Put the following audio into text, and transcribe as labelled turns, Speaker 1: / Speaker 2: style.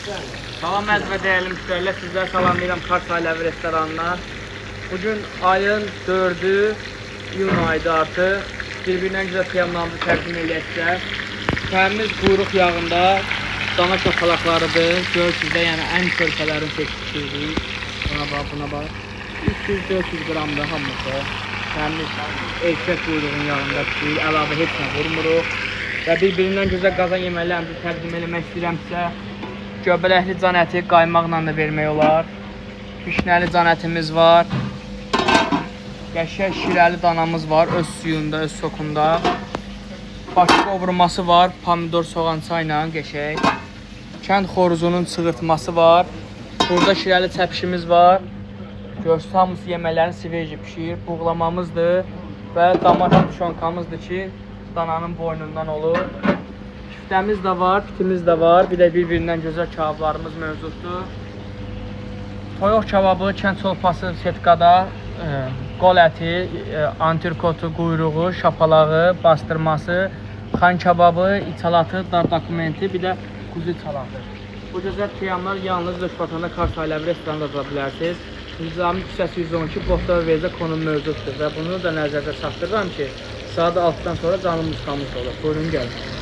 Speaker 1: Salam əziz və dəyərli müştərilər, sizlər salamlayıram Kars Ailəvi restoranına. Bugün ayın 4-ü, iyun ayıdır artıq. Bir-birindən güzel qiyamlarımızı təqdim eləyəcək. Şəhərimiz quyruq yağında dana şapalaqlarıdır. Görürsünüz də, yəni ən körpələrin seçmişirik. Buna bax, buna bax. 300-400 qramdır hamısı. Şəhərimiz erkək quyruğun yağında pişirik, əlavə heç nə vurmuruq. Və bir-birindən gözəl qazan yeməklərimizi təqdim eləmək istəyirəm sizə. Göbələkli can əti qaymaqla da vermək olar. Pişnəli can ətimiz var. Qəşəng şirəli danamız var, öz suyunda, öz sokunda. Baş qovurması var, pomidor soğan çayla qəşəng. Kənd xoruzunun çığırtması var. Burada şirəli çəpişimiz var. Görsünüz, hamısı yeməklərin sveci pişir. Buğlamamızdır və damak tuşonkamızdır ki, dananın boynundan olur. Küftəmiz də var, pitimiz də var. Bir də bir-birindən gözəl kebablarımız mövcuddur. Toyuq kebabı, kənd çolpası setkada, qol əti, antrikotu, quyruğu, şapalağı, bastırması, xan kebabı, içalatı, dar dokumenti, bir də quzu içalatı. Bu gözəl qiyamlar yalnız Röşbatanda Kars Ailəvi restoranında ala bilərsiniz. Nizami küçəsi 112 Boxdar Vezə konum mövcuddur və bunu da nəzərdə çatdırıram ki, saat 6-dan sonra canımız qamış olur. Buyurun gəlin.